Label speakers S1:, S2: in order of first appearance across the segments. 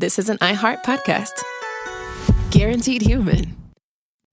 S1: this is an iHeart podcast. Guaranteed human.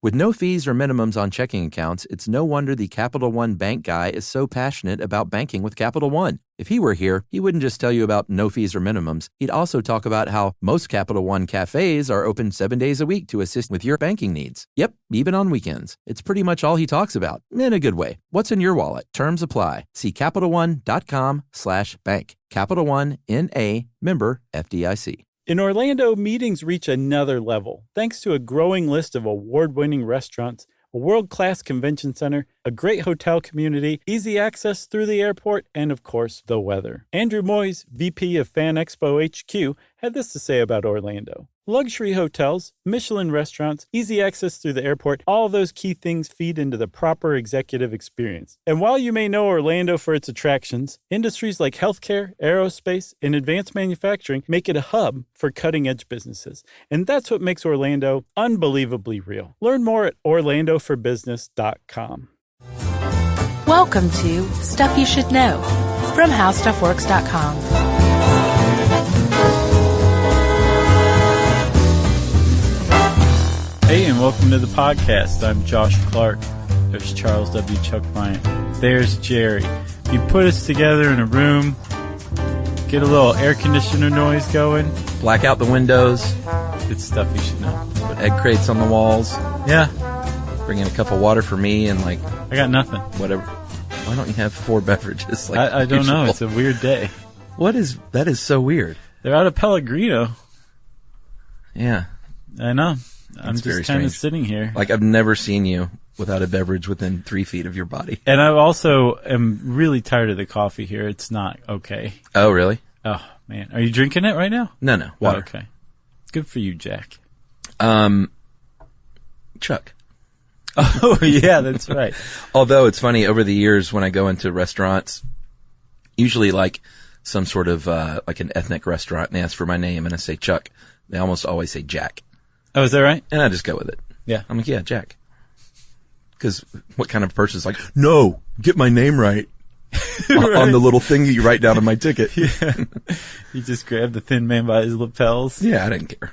S2: With no fees or minimums on checking accounts, it's no wonder the Capital One bank guy is so passionate about banking with Capital One. If he were here, he wouldn't just tell you about no fees or minimums. He'd also talk about how most Capital One cafes are open 7 days a week to assist with your banking needs. Yep, even on weekends. It's pretty much all he talks about, in a good way. What's in your wallet? Terms apply. See CapitalOne.com/bank. Capital One, N.A., member FDIC.
S3: In Orlando, meetings reach another level thanks to a growing list of award-winning restaurants, a world-class convention center, a great hotel community, easy access through the airport, and, of course, the weather. Andrew Moyes, VP of Fan Expo HQ, had this to say about Orlando. Luxury hotels, Michelin restaurants, easy access through the airport, all those key things feed into the proper executive experience. And while you may know Orlando for its attractions, industries like healthcare, aerospace, and advanced manufacturing make it a hub for cutting-edge businesses. And that's what makes Orlando unbelievably real. Learn more at orlandoforbusiness.com.
S4: Welcome to Stuff You Should Know from HowStuffWorks.com.
S3: Hey, and welcome to the podcast. I'm Josh Clark. There's Charles W. Chuck Bryant. There's Jerry. If you put us together in a room, get a little air conditioner noise going.
S2: Black out the windows.
S3: It's stuff you should know.
S2: Put egg crates on the walls.
S3: Yeah.
S2: Bring in a cup of water for me and
S3: I got nothing.
S2: whatever. Why don't you have 4 beverages?
S3: I don't know. It's a weird day.
S2: That is so weird.
S3: They're out of Pellegrino.
S2: Yeah.
S3: I know. I'm
S2: That's very
S3: just kind of
S2: strange.
S3: sitting here.
S2: I've never seen you without a beverage within 3 feet of your body.
S3: And I also am really tired of the coffee here. It's not okay.
S2: Oh, really?
S3: Oh, man. Are you drinking it right now?
S2: No. Water.
S3: Oh, okay. Good for you, Jack.
S2: Chuck.
S3: Oh, yeah, that's right.
S2: Although it's funny, over the years when I go into restaurants, usually some sort of an ethnic restaurant, and they ask for my name and I say Chuck, they almost always say Jack.
S3: Oh, is that right?
S2: And I just go with it.
S3: Yeah.
S2: I'm like, yeah, Jack. Because what kind of person's like, no, get my name right.
S3: Right.
S2: On the little thing you write down on my ticket.
S3: Yeah. You just grabbed the thin man by his lapels.
S2: Yeah, I didn't care.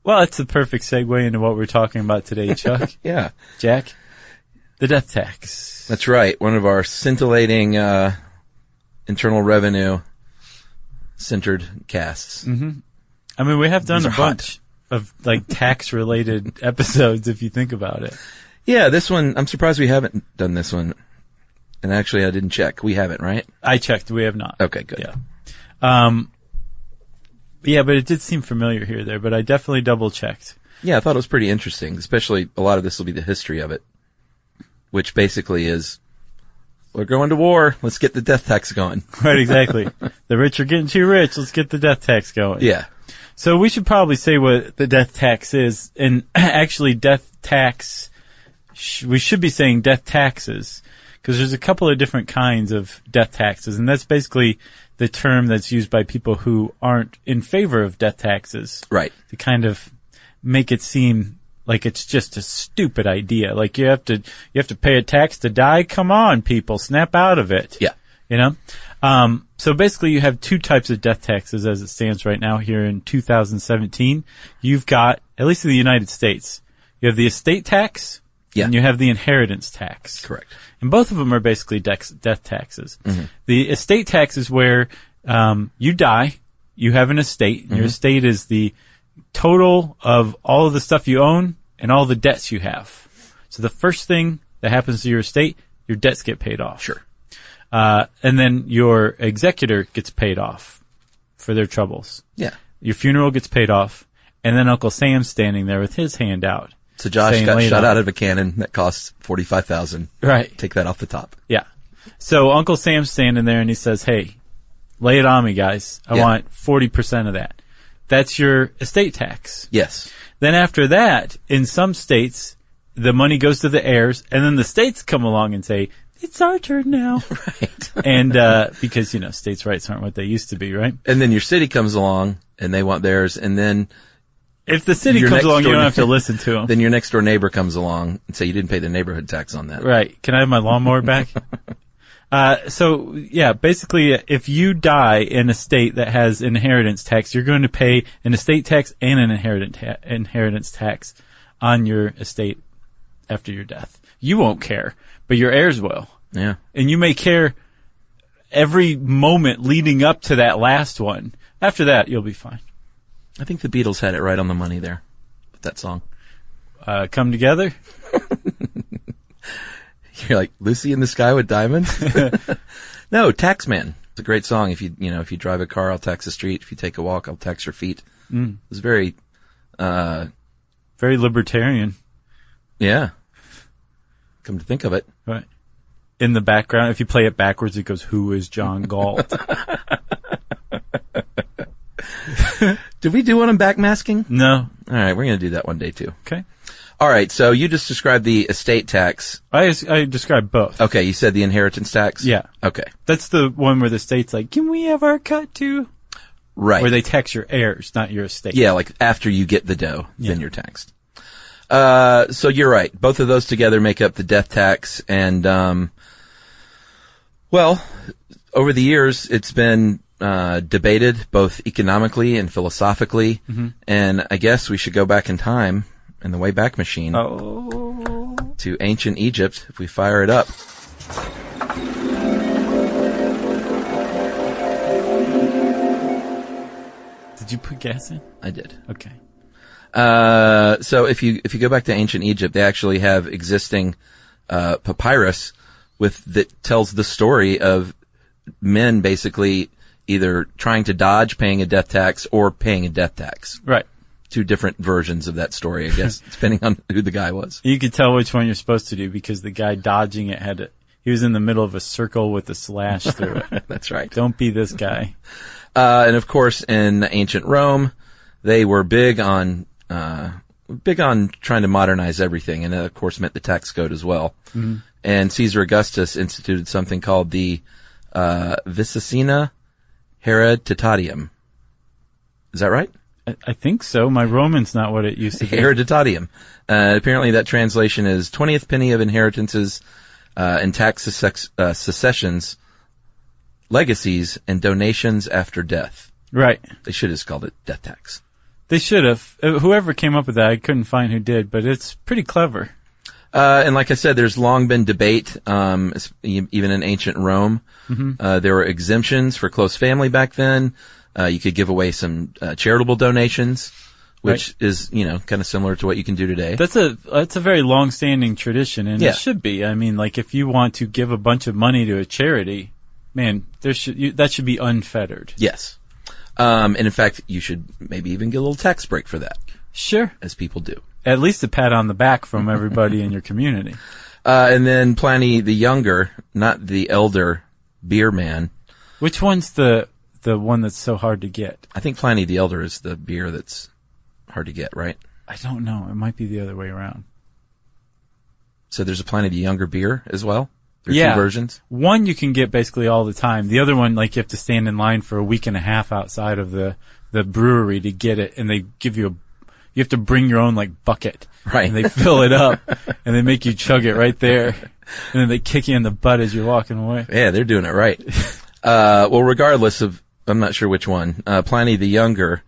S3: Well, that's the perfect segue into what we're talking about today, Chuck.
S2: Yeah.
S3: Jack, the death tax.
S2: That's right. One of our scintillating internal revenue centered casts.
S3: Mm-hmm. I mean, we have done
S2: These
S3: a
S2: are hot.
S3: bunch of tax-related episodes, if you think about it.
S2: Yeah, this one, I'm surprised we haven't done this one. And actually, I didn't check. We haven't, right?
S3: I checked. We have not.
S2: Okay, good.
S3: Yeah. Yeah, but it did seem familiar here or there, but I definitely double-checked.
S2: Yeah, I thought it was pretty interesting, especially a lot of this will be the history of it, which basically is, we're going to war. Let's get the death tax going.
S3: Right, exactly. The rich are getting too rich. Let's get the death tax going.
S2: Yeah.
S3: So we should probably say what the death tax is. And actually, death tax, we should be saying death taxes, because there's a couple of different kinds of death taxes. And that's basically the term that's used by people who aren't in favor of death taxes.
S2: Right.
S3: To kind of make it seem like it's just a stupid idea. Like you have to pay a tax to die? Come on, people, snap out of it.
S2: Yeah.
S3: You know? So basically you have 2 types of death taxes as it stands right now here in 2017. You've got, at least in the United States, you have the estate tax and you have the inheritance tax.
S2: Correct.
S3: And both of them are basically death taxes. Mm-hmm. The estate tax is where, you die, you have an estate, and your estate is the total of all of the stuff you own and all the debts you have. So the first thing that happens to your estate, your debts get paid off.
S2: Sure.
S3: And then your executor gets paid off for their troubles.
S2: Yeah.
S3: Your funeral gets paid off, and then Uncle Sam's standing there with his hand out.
S2: So Josh
S3: saying,
S2: got
S3: "Lay it
S2: shot
S3: on."
S2: out of a cannon that costs $45,000.
S3: Right.
S2: Take that off the top.
S3: Yeah. So Uncle Sam's standing there and he says, "Hey, lay it on me, guys. I want 40% of that." That's your estate tax.
S2: Yes.
S3: Then after that, in some states, the money goes to the heirs, and then the states come along and say, "It's our turn now."
S2: Right.
S3: And because, states' rights aren't what they used to be, right?
S2: And then your city comes along and they want theirs, and then
S3: if the city
S2: your
S3: comes
S2: next
S3: along, you
S2: door
S3: don't have to listen to them.
S2: Then your next door neighbor comes along and say you didn't pay the neighborhood tax on that.
S3: Right. Can I have my lawnmower back? Basically, if you die in a state that has inheritance tax, you're going to pay an estate tax and an inheritance tax on your estate after your death. You won't care, but your heirs will.
S2: Yeah.
S3: And you may care every moment leading up to that last one. After that, you'll be fine.
S2: I think the Beatles had it right on the money there with that song.
S3: Come Together?
S2: You're like, Lucy in the Sky with Diamonds? No, Taxman. It's a great song. If you drive a car, I'll tax the street. If you take a walk, I'll tax your feet. It's very
S3: libertarian.
S2: Yeah. Come to think of it.
S3: Right. In the background, if you play it backwards, it goes, "Who is John Galt?"
S2: Did we do one on backmasking?
S3: No.
S2: All right, we're going to do that one day too.
S3: Okay.
S2: All right, so you just described the estate tax.
S3: I described both.
S2: Okay, you said the inheritance tax?
S3: Yeah.
S2: Okay.
S3: That's the one where the state's like, can we have our cut too?
S2: Right.
S3: Where they tax your heirs, not your estate.
S2: Yeah, like after you get the dough, then you're taxed. So you're right. Both of those together make up the death tax. And, over the years, it's been debated both economically and philosophically. Mm-hmm. And I guess we should go back in time in the Wayback Machine to ancient Egypt if we fire it up.
S3: Did you put gas in?
S2: I did.
S3: Okay.
S2: So if you go back to ancient Egypt, they actually have existing papyrus that tells the story of men basically either trying to dodge paying a death tax or paying a death tax.
S3: Right.
S2: Two different versions of that story, I guess, depending on who the guy was.
S3: You could tell which one you're supposed to do because the guy dodging it he was in the middle of a circle with a slash through it.
S2: That's right.
S3: Don't be this guy.
S2: And of course, in ancient Rome, they were big on trying to modernize everything, and that, of course, meant the tax code as well. Mm-hmm. And Caesar Augustus instituted something called the Vicesina Hereditarium. Is that right?
S3: I think so. My Roman's not what it used to be.
S2: Hereditarium. Apparently, that translation is 20th penny of inheritances and tax successions, legacies, and donations after death.
S3: Right.
S2: They should have just called it death tax.
S3: They should have. Whoever came up with that, I couldn't find who did, but it's pretty clever.
S2: And like I said, there's long been debate, even in ancient Rome. Mm-hmm. There were exemptions for close family back then. You could give away some charitable donations, which is, kind of similar to what you can do today.
S3: That's a very long-standing tradition, and it should be. I mean, like if you want to give a bunch of money to a charity, man, that should be unfettered.
S2: Yes. And in fact, you should maybe even get a little tax break for that.
S3: Sure.
S2: As people do.
S3: At least a pat on the back from everybody in your community.
S2: And then Pliny the Younger, not the elder beer man.
S3: Which one's the one that's so hard to get?
S2: I think Pliny the Elder is the beer that's hard to get, right?
S3: I don't know. It might be the other way around.
S2: So there's a Pliny the Younger beer as well? There are two versions?
S3: One you can get basically all the time. The other one, like you have to stand in line for a week and a half outside of the brewery to get it, and they give you you have to bring your own bucket.
S2: Right.
S3: And they fill it up and they make you chug it right there. And then they kick you in the butt as you're walking away.
S2: Yeah, they're doing it right. Well, regardless of, I'm not sure which one, Pliny the Younger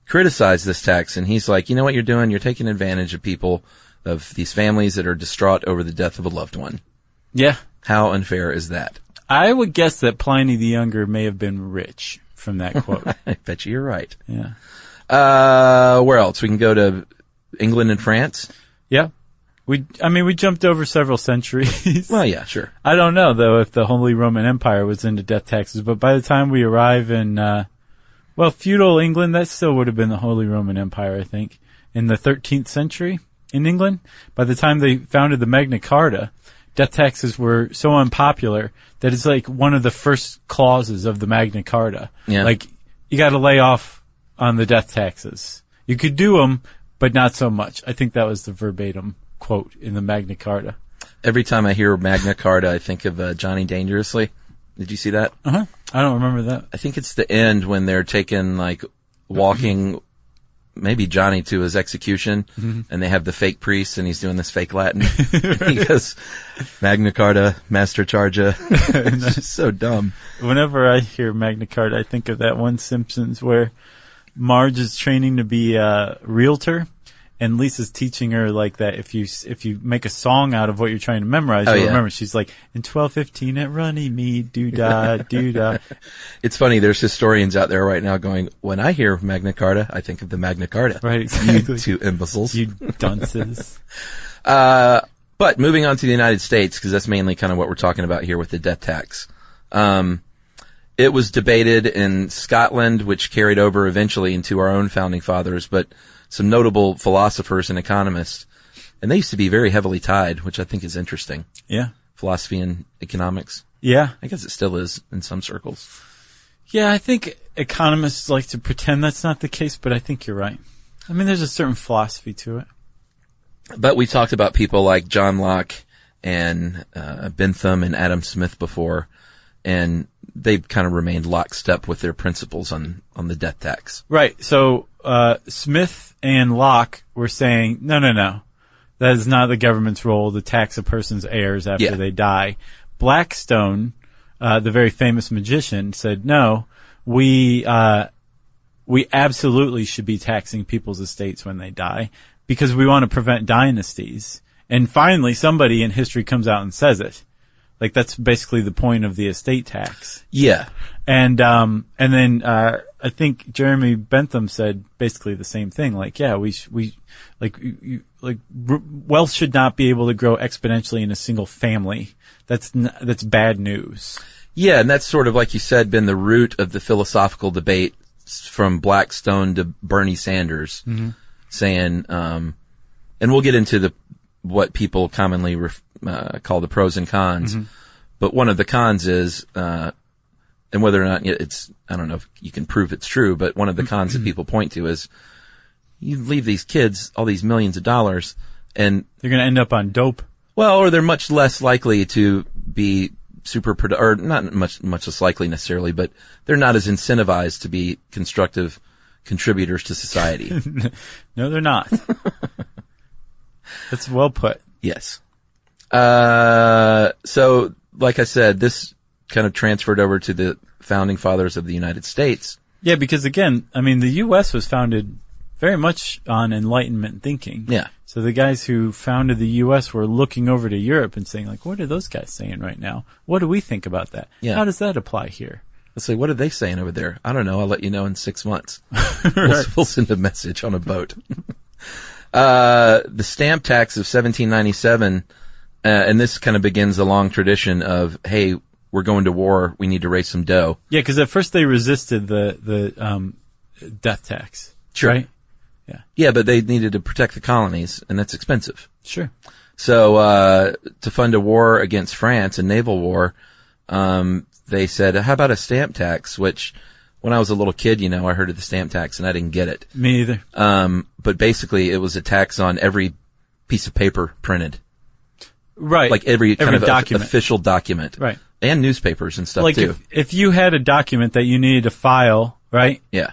S2: criticized this tax, and he's like, you know what you're doing? You're taking advantage of people, of these families that are distraught over the death of a loved one.
S3: Yeah.
S2: How unfair is that?
S3: I would guess that Pliny the Younger may have been rich from that quote.
S2: I bet you're right.
S3: Yeah.
S2: Where else? We can go to England and France.
S3: Yeah. We jumped over several centuries.
S2: Well, yeah, sure.
S3: I don't know, though, if the Holy Roman Empire was into death taxes, but by the time we arrive in, feudal England, that still would have been the Holy Roman Empire, I think, in the 13th century in England. By the time they founded the Magna Carta, death taxes were so unpopular that it's like one of the first clauses of the Magna Carta.
S2: Yeah.
S3: Like, you gotta lay off on the death taxes. You could do them, but not so much. I think that was the verbatim quote in the Magna Carta.
S2: Every time I hear Magna Carta, I think of Johnny Dangerously. Did you see that?
S3: Uh-huh. I don't remember that.
S2: I think it's the end when they're taking, walking maybe Johnny to his execution, and they have the fake priest, and he's doing this fake Latin. He goes, Magna Carta, Master Charga. It's just so dumb.
S3: Whenever I hear Magna Carta, I think of that one Simpsons where Marge is training to be a realtor, and Lisa's teaching her like that if you make a song out of what you're trying to memorize, you'll remember. She's like, in 12:15 at Runnymede, doo-dah, doo-dah.
S2: It's funny, there's historians out there right now going, when I hear Magna Carta, I think of the Magna Carta.
S3: Right, exactly.
S2: You two imbeciles.
S3: You dunces.
S2: But moving on to the United States, because that's mainly kind of what we're talking about here with the death tax. It was debated in Scotland, which carried over eventually into our own founding fathers, but some notable philosophers and economists, and they used to be very heavily tied, which I think is interesting.
S3: Yeah.
S2: Philosophy and economics.
S3: Yeah.
S2: I guess it still is in some circles.
S3: Yeah, I think economists like to pretend that's not the case, but I think you're right. I mean, there's a certain philosophy to it.
S2: But we talked about people like John Locke and Bentham and Adam Smith before, and they've kind of remained lockstep with their principles on the death tax.
S3: Right. So Smith and Locke were saying, no. That is not the government's role to tax a person's heirs after they die. Blackstone, the very famous magician, said, no, we absolutely should be taxing people's estates when they die because we want to prevent dynasties. And finally, somebody in history comes out and says it. Like, that's basically the point of the estate tax.
S2: Yeah.
S3: And then I think Jeremy Bentham said basically the same thing. Like, yeah, wealth should not be able to grow exponentially in a single family. That's bad news.
S2: Yeah, and that's sort of, like you said, been the root of the philosophical debate from Blackstone to Bernie Sanders, saying, and we'll get into what people commonly call the pros and cons. But one of the cons is, and whether or not it's, I don't know if you can prove it's true, but one of the cons that people point to is you leave these kids all these millions of dollars and
S3: they're going to end up on dope.
S2: Well, or they're much less likely to be or not much less likely necessarily, but they're not as incentivized to be constructive contributors to society.
S3: No, they're not. That's well put.
S2: Yes. So, like I said, this kind of transferred over to the founding fathers of the United States.
S3: Yeah, because again, I mean, the U.S. was founded very much on Enlightenment thinking.
S2: Yeah.
S3: So the guys who founded the U.S. were looking over to Europe and saying, like, what are those guys saying right now? What do we think about that?
S2: Yeah.
S3: How does that apply here?
S2: Let's say, what are they saying over there? I don't know. I'll let you know in 6 months.
S3: Right.
S2: We'll send a message on a boat. The stamp tax of 1797, and this kind of begins a long tradition of, hey, we're going to war. We need to raise some dough.
S3: Yeah, because at first they resisted the death tax.
S2: Sure.
S3: Right?
S2: Yeah. Yeah, but they needed to protect the colonies, and that's expensive.
S3: Sure.
S2: So, to fund a war against France, a naval war, they said, how about a stamp tax? Which, when I was a little kid, I heard of the stamp tax and I didn't get it.
S3: Me either.
S2: But basically it was a tax on every piece of paper printed.
S3: Right.
S2: Like every kind of
S3: document.
S2: official document.
S3: Right.
S2: And newspapers and stuff
S3: like
S2: too.
S3: If you had a document that you needed to file, right?
S2: Yeah.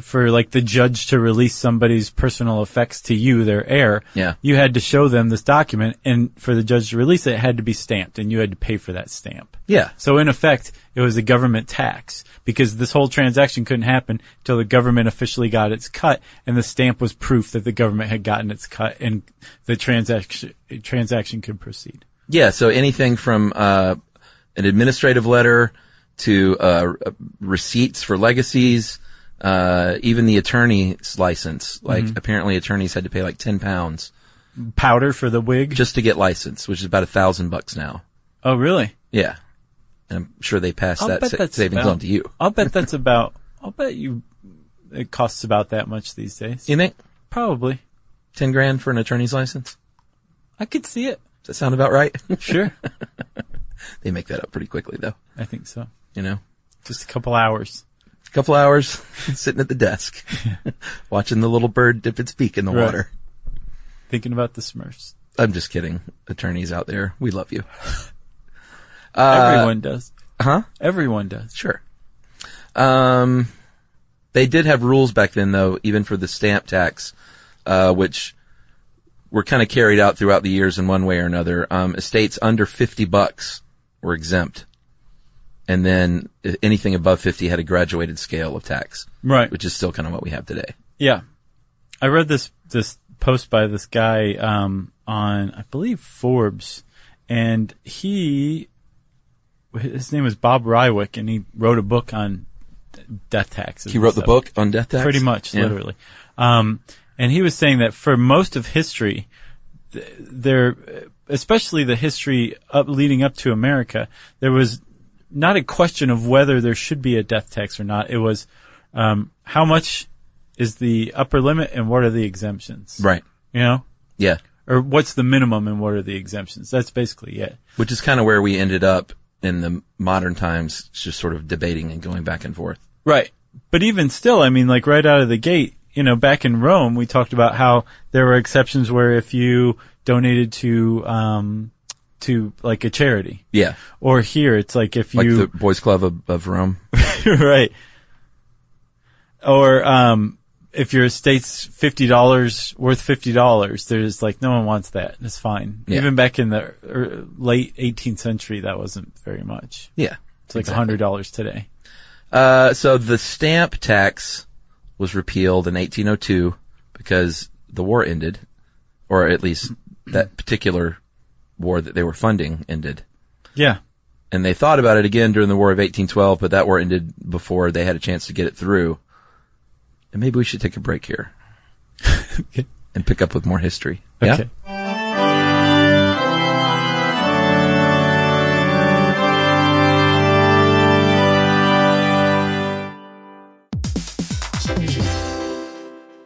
S3: For like the judge to release somebody's personal effects to you, their heir.
S2: Yeah.
S3: You had to show them this document, and for the judge to release it, it had to be stamped, and you had to pay for that stamp.
S2: Yeah.
S3: So in effect, it was a government tax because this whole transaction couldn't happen until the government officially got its cut, and the stamp was proof that the government had gotten its cut, and the transaction could proceed.
S2: Yeah. So anything from an administrative letter to receipts for legacies, even the attorney's license. Like apparently attorneys had to pay like £10
S3: Powder for the wig
S2: just to get licensed, which is about $1,000 now.
S3: Oh, really?
S2: Yeah. And I'm sure they passed that savings
S3: about,
S2: on to you.
S3: I'll bet it costs about that much these days.
S2: You think?
S3: Probably.
S2: $10,000 for an attorney's license?
S3: I could see it.
S2: Does that sound about right?
S3: Sure.
S2: They make that up pretty quickly though.
S3: I think so.
S2: Just
S3: a couple hours.
S2: A couple hours sitting at the desk, watching the little bird dip its beak in the water.
S3: Thinking about the Smurfs.
S2: I'm just kidding. Attorneys out there, we love you.
S3: Everyone does.
S2: Huh?
S3: Everyone does.
S2: Sure. They did have rules back then, though, even for the stamp tax, which were kind of carried out throughout the years in one way or another. Estates under $50 were exempt. And then anything above 50 had a graduated scale of tax.
S3: Right.
S2: Which is still kind of what we have today.
S3: Yeah. I read this post by this guy on, I believe, Forbes. And his name was Bob Rywick, and he wrote a book on death taxes.
S2: He wrote the book on death tax?
S3: Pretty much,
S2: yeah.
S3: Literally. And he was saying that for most of history, especially the history leading up to America, there was not a question of whether there should be a death tax or not. It was how much is the upper limit and what are the exemptions?
S2: Right.
S3: You know?
S2: Yeah.
S3: Or what's the minimum and what are the exemptions? That's basically it.
S2: Which is kind of where we ended up in the modern times, just sort of debating and going back and forth.
S3: Right. But even still, I mean, like right out of the gate, you know, back in Rome, we talked about how there were exceptions where if you donated to like a charity.
S2: Yeah.
S3: Or here, it's like if you...
S2: Like the Boys Club of Rome.
S3: Right. Or, if your estate's worth $50, there's like, no one wants that. It's fine.
S2: Yeah.
S3: Even back in the late 18th century, that wasn't very much.
S2: Yeah.
S3: It's like
S2: exactly.
S3: $100 today.
S2: So the stamp tax was repealed in 1802 because the war ended, or at least that particular war that they were funding ended.
S3: Yeah.
S2: And they thought about it again during the War of 1812, but that war ended before they had a chance to get it through. And maybe we should take a break here
S3: Okay.
S2: and pick up with more history.
S3: Okay.
S2: Yeah?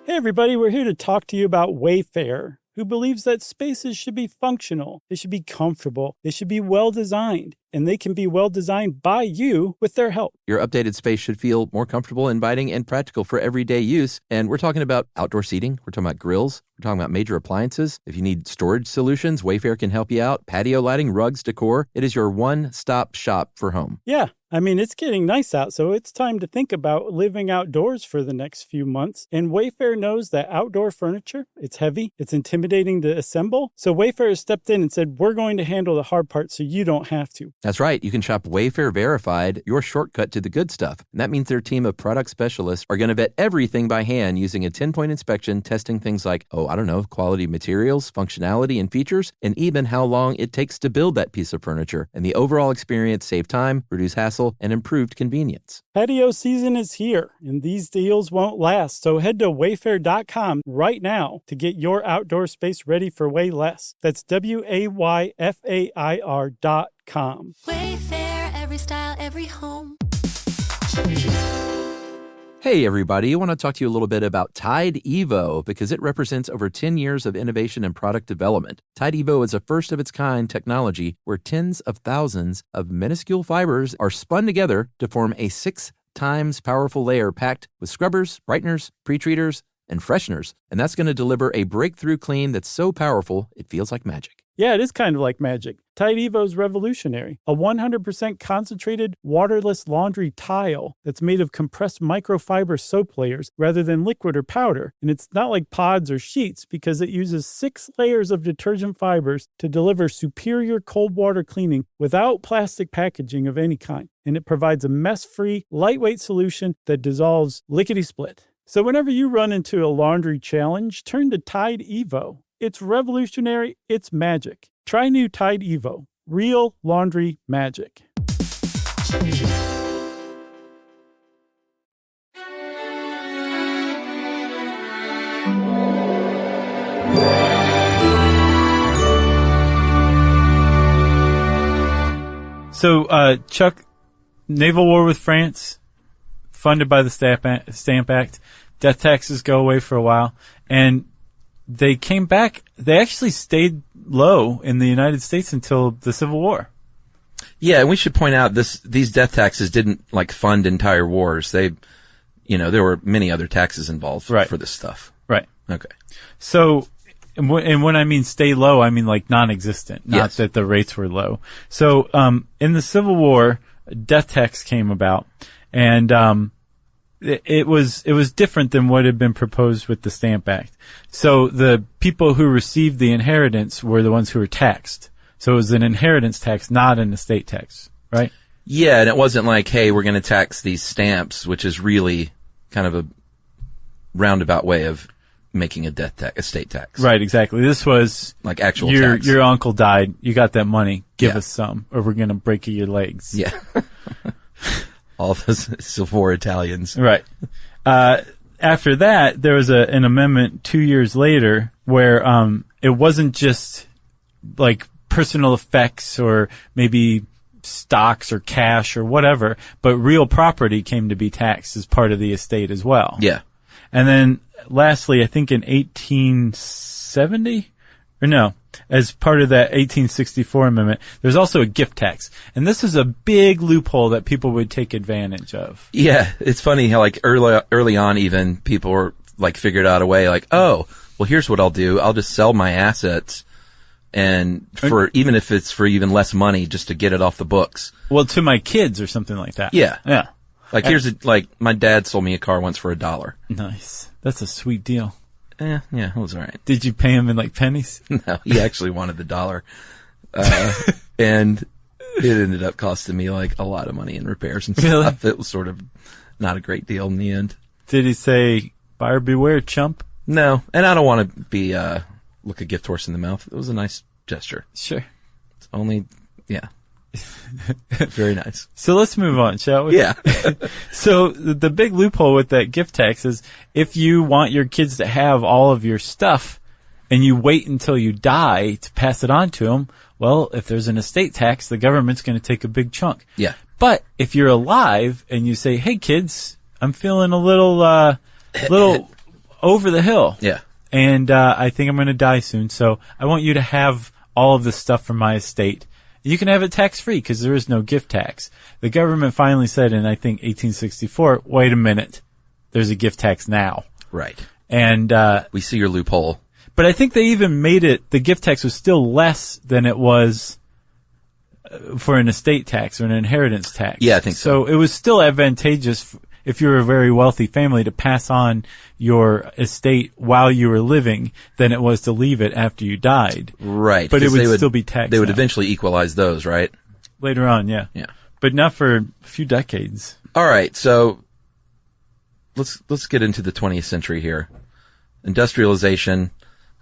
S3: Hey everybody, we're here to talk to you about Wayfair, who believes that spaces should be functional, they should be comfortable, they should be well designed, and they can be well designed by you with their help.
S2: Your updated space should feel more comfortable, inviting, and practical for everyday use. And we're talking about outdoor seating. We're talking about grills. We're talking about major appliances. If you need storage solutions, Wayfair can help you out. Patio lighting, rugs, decor. It is your one-stop shop for home.
S3: Yeah, I mean, it's getting nice out, so it's time to think about living outdoors for the next few months. And Wayfair knows that outdoor furniture, it's heavy, it's intimidating to assemble. So Wayfair has stepped in and said, we're going to handle the hard part so you don't have to.
S2: That's right. You can shop Wayfair Verified, your shortcut to the good stuff. And that means their team of product specialists are going to vet everything by hand using a 10-point inspection, testing things like, quality materials, functionality and features, and even how long it takes to build that piece of furniture. And the overall experience save time, reduce hassle, and improved convenience.
S3: Patio season is here, and these deals won't last. So head to wayfair.com right now to get your outdoor space ready for way less. That's WAYFAIR.com.
S5: Wayfair, every style, every home.
S2: Hey everybody, I want to talk to you a little bit about Tide Evo because it represents over 10 years of innovation and product development. Tide Evo is a first-of-its-kind technology where tens of thousands of minuscule fibers are spun together to form a 6 times powerful layer packed with scrubbers, brighteners, pre-treaters, and fresheners. And that's going to deliver a breakthrough clean that's so powerful it feels like magic.
S3: Yeah, it is kind of like magic. Tide Evo is revolutionary. A 100% concentrated, waterless laundry tile that's made of compressed microfiber soap layers rather than liquid or powder. And it's not like pods or sheets because it uses 6 layers of detergent fibers to deliver superior cold water cleaning without plastic packaging of any kind. And it provides a mess-free, lightweight solution that dissolves lickety-split. So whenever you run into a laundry challenge, turn to Tide Evo. It's revolutionary. It's magic. Try new Tide Evo. Real laundry magic. So, Chuck, naval war with France, funded by the Stamp Act. Death taxes go away for a while. And they came back. They actually stayed low in the United States until the Civil War.
S2: Yeah, and we should point out these death taxes didn't fund entire wars. They, there were many other taxes involved for this stuff.
S3: Right.
S2: Okay.
S3: So, and when I mean stay low, I mean like non-existent, not
S2: Yes.
S3: that the rates were low. So, in the Civil War, death tax came about, and it was different than what had been proposed with the Stamp Act. So the people who received the inheritance were the ones who were taxed. So it was an inheritance tax, not an estate tax, right?
S2: Yeah, and it wasn't like, hey, we're going to tax these stamps, which is really kind of a roundabout way of making a estate tax.
S3: Right, exactly. This was
S2: like actual tax.
S3: Your uncle died. You got that money. Give us some, or we're going to break your legs.
S2: Yeah. All the 4 Italians.
S3: Right. After that, there was an amendment 2 years later where it wasn't just like personal effects or maybe stocks or cash or whatever, but real property came to be taxed as part of the estate as well.
S2: Yeah.
S3: And then lastly, I think in 1870, or no, as part of that 1864 amendment, there's also a gift tax. And this is a big loophole that people would take advantage of.
S2: Yeah, it's funny how like early on even people were like figured out a way like, oh, well here's what I'll do. I'll just sell my assets and for even if it's for even less money just to get it off the books.
S3: Well, to my kids or something like that.
S2: Yeah.
S3: Yeah.
S2: Like my dad sold me a car once for $1.
S3: Nice. That's a sweet deal.
S2: Yeah, it was all right.
S3: Did you pay him in like pennies?
S2: No, he actually wanted the $1. And it ended up costing me like a lot of money in repairs and stuff. Really? It was sort of not a great deal in the end.
S3: Did he say, buyer beware, chump?
S2: No, and I don't want to be, look a gift horse in the mouth. It was a nice gesture.
S3: Sure.
S2: It's only, yeah. Very nice.
S3: So let's move on, shall we?
S2: Yeah.
S3: So the big loophole with that gift tax is if you want your kids to have all of your stuff and you wait until you die to pass it on to them, well, if there's an estate tax, the government's going to take a big chunk.
S2: Yeah.
S3: But if you're alive and you say, hey kids, I'm feeling a little over the hill.
S2: Yeah.
S3: And I think I'm going to die soon, so I want you to have all of this stuff from my estate. You can have it tax-free because there is no gift tax. The government finally said in, I think, 1864, wait a minute, there's a gift tax now.
S2: Right.
S3: And
S2: we see your loophole.
S3: But I think they even made it, the gift tax was still less than it was for an estate tax or an inheritance tax.
S2: Yeah, I think so.
S3: So it was still advantageous if you were a very wealthy family to pass on your estate while you were living than it was to leave it after you died.
S2: Right.
S3: But it would still be taxed.
S2: They would eventually equalize those, right?
S3: Later on, yeah.
S2: Yeah.
S3: But not for a few decades.
S2: All right. So let's get into the 20th century here. Industrialization,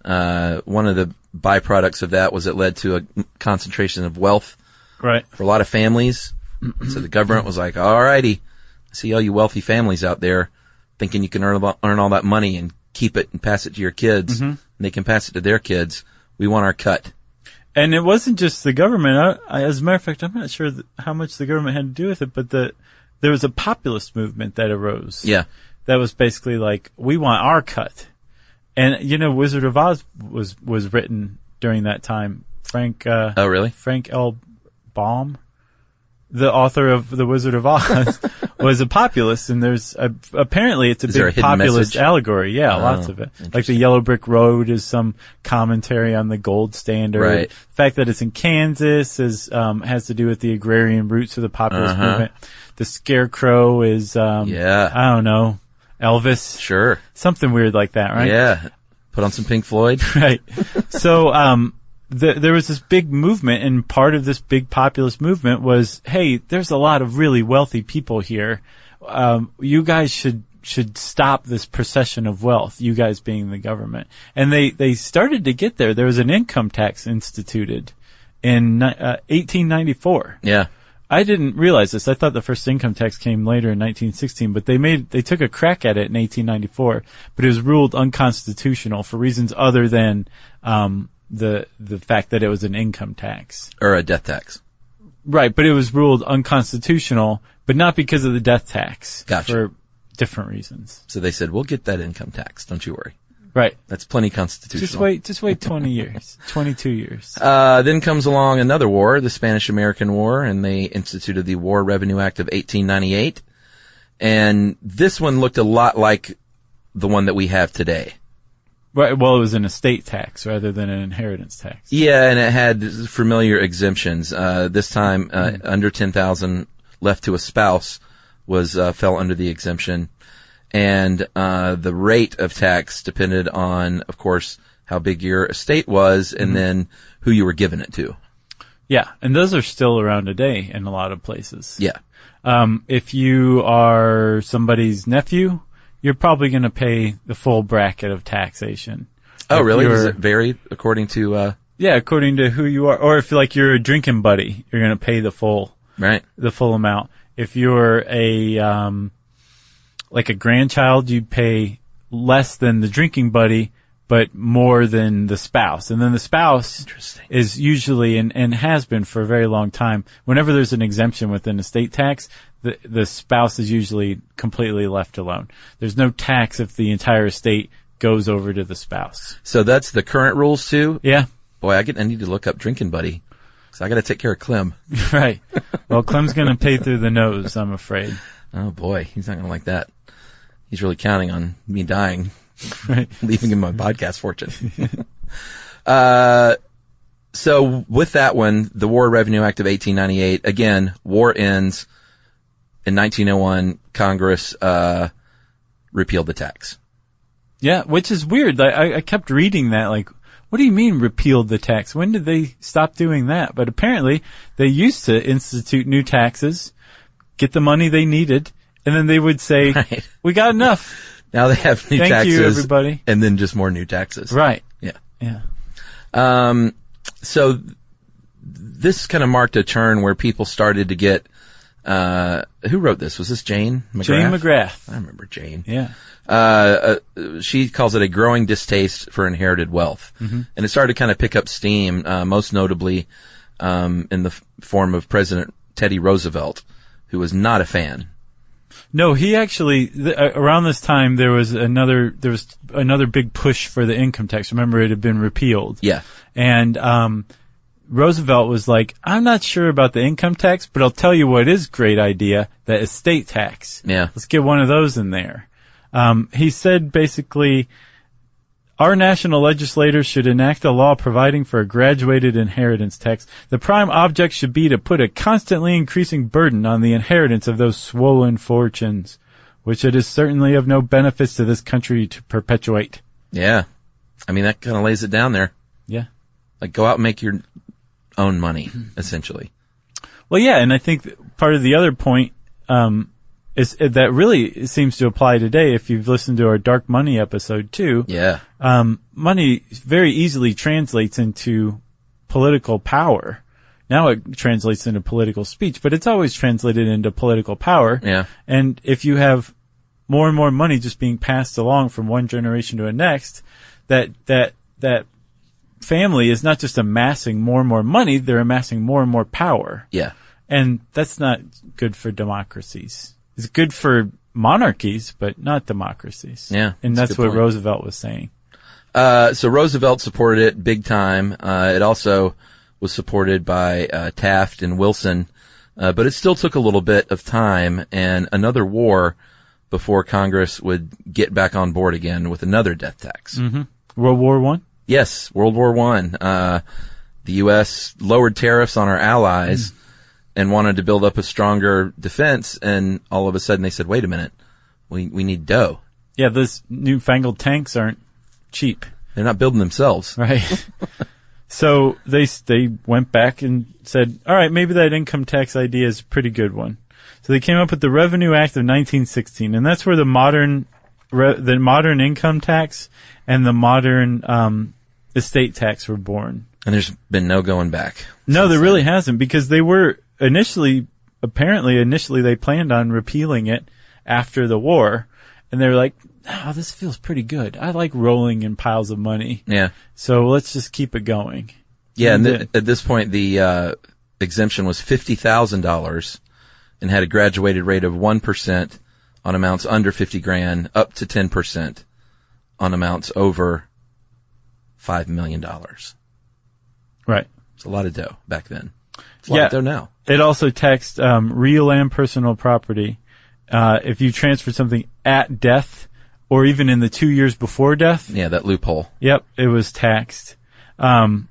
S2: one of the byproducts of that was it led to a concentration of wealth.
S3: Right.
S2: For a lot of families. So the government was like, all righty. See all you wealthy families out there thinking you can earn all that money and keep it and pass it to your kids. Mm-hmm. And they can pass it to their kids. We want our cut.
S3: And it wasn't just the government. As a matter of fact, I'm not sure how much the government had to do with it, but there was a populist movement that arose.
S2: Yeah.
S3: That was basically like, we want our cut. And, Wizard of Oz was written during that time.
S2: Oh, really?
S3: Frank L. Baum, the author of The Wizard of Oz, was a populist, and there's apparently it's a big populist allegory. Yeah, lots of it. Like the Yellow Brick Road is some commentary on the gold standard.
S2: Right.
S3: The fact that it's in Kansas has to do with the agrarian roots of the populist movement. The Scarecrow is I don't know, Elvis.
S2: Sure.
S3: Something weird like that, right?
S2: Yeah. Put on some Pink Floyd.
S3: Right. So there was this big movement, and part of this big populist movement was, hey, there's a lot of really wealthy people here. You guys should stop this procession of wealth, you guys being the government. And they started to get there. There was an income tax instituted in 1894.
S2: Yeah.
S3: I didn't realize this. I thought the first income tax came later in 1916, but they took a crack at it in 1894, but it was ruled unconstitutional for reasons other than the fact that it was an income tax.
S2: Or a death tax.
S3: Right, but it was ruled unconstitutional, but not because of the death tax.
S2: Gotcha.
S3: For different reasons.
S2: So they said, we'll get that income tax, don't you worry.
S3: Right.
S2: That's plenty constitutional.
S3: Just wait 20 years. 22 years.
S2: Then comes along another war, the Spanish-American War, and they instituted the War Revenue Act of 1898. And this one looked a lot like the one that we have today.
S3: Right. Well, it was an estate tax rather than an inheritance tax.
S2: Yeah, and it had familiar exemptions. This time, under $10,000 left to a spouse was fell under the exemption, and the rate of tax depended on, of course, how big your estate was, and then who you were giving it to.
S3: Yeah, and those are still around today in a lot of places.
S2: Yeah.
S3: If you are somebody's nephew, you're probably going to pay the full bracket of taxation.
S2: Oh,
S3: If
S2: really?
S3: you're-
S2: Does it vary according to,
S3: Yeah, according to who you are. Or if like you're a drinking buddy, you're going to pay the full amount. If you're like a grandchild, you pay less than the drinking buddy, but more than the spouse. And then the spouse is usually, and has been for a very long time, whenever there's an exemption within estate tax, the spouse is usually completely left alone. There's no tax if the entire estate goes over to the spouse.
S2: So that's the current rules too?
S3: Yeah.
S2: Boy, I need to look up drinking buddy, because I got to take care of Clem.
S3: Right. Well, Clem's going to pay through the nose, I'm afraid.
S2: Oh boy, he's not going to like that. He's really counting on me dying,
S3: Right.
S2: leaving him my podcast fortune. So with that one, the War Revenue Act of 1898, again, war ends in 1901. Congress repealed the tax.
S3: Yeah, which is weird. I kept reading that, like, what do you mean repealed the tax? When did they stop doing that? But apparently they used to institute new taxes, get the money they needed, and then they would say,
S2: Right.
S3: we got enough.
S2: Now they have new
S3: Thank
S2: taxes,
S3: you, everybody.
S2: and then just more new taxes.
S3: Right.
S2: Yeah.
S3: Yeah.
S2: So this kind of marked a turn where people started to get, who wrote this? Was this Jane McGrath?
S3: Jane McGrath.
S2: I remember Jane.
S3: Yeah.
S2: She calls it a growing distaste for inherited wealth. And it started to kind of pick up steam, most notably, in the form of President Teddy Roosevelt, who was not a fan.
S3: No, he actually, around this time, there was another big push for the income tax. Remember, it had been repealed.
S2: Yeah.
S3: And, Roosevelt was like, I'm not sure about the income tax, but I'll tell you what is a great idea, the estate tax.
S2: Yeah.
S3: Let's get one of those in there. He said basically, our national legislators should enact a law providing for a graduated inheritance tax. The prime object should be to put a constantly increasing burden on the inheritance of those swollen fortunes, which it is certainly of no benefits to this country to perpetuate.
S2: Yeah. I mean, that kind of lays it down there.
S3: Yeah.
S2: Like, go out and make your own money, essentially.
S3: Well, yeah, and I think part of the other point, is that really seems to apply today. If you've listened to our Dark Money episode too,
S2: Yeah.
S3: money very easily translates into political power. Now it translates into political speech, but it's always translated into political power.
S2: Yeah.
S3: And if you have more and more money just being passed along from one generation to the next, that family is not just amassing more and more money, they're amassing more and more power.
S2: Yeah.
S3: And that's not good for democracies. It's good for monarchies, but not democracies.
S2: Yeah,
S3: And
S2: that's a
S3: that's
S2: good
S3: what
S2: point.
S3: Roosevelt was saying.
S2: So Roosevelt supported it big time. It also was supported by Taft and Wilson, but it still took a little bit of time and another war before Congress would get back on board again with another death tax.
S3: World War I?
S2: Yes, World War I. The U.S. lowered tariffs on our allies and wanted to build up a stronger defense, and all of a sudden they said, wait a minute, we need dough.
S3: Yeah, those newfangled tanks aren't cheap,
S2: They're not building themselves.
S3: right? So they went back and said, all right, maybe that income tax idea is a pretty good one. So they came up with the Revenue Act of 1916, and that's where the modern income tax and the modern estate tax were born.
S2: And there's been no going back.
S3: No, there really hasn't, because they were initially they planned on repealing it after the war, and they were like, oh, this feels pretty good. I like rolling in piles of money.
S2: Yeah.
S3: So let's just keep it going.
S2: Yeah, and
S3: And
S2: at this point, the exemption was $50,000 and had a graduated rate of 1% on amounts under 50 grand, up to 10% on amounts over $5 million.
S3: Right.
S2: It's a lot of dough back then. It's a lot of dough now.
S3: It also taxed real and personal property. If you transferred something at death or even in the 2 years before death,
S2: Yeah, that loophole.
S3: yep, it was taxed. And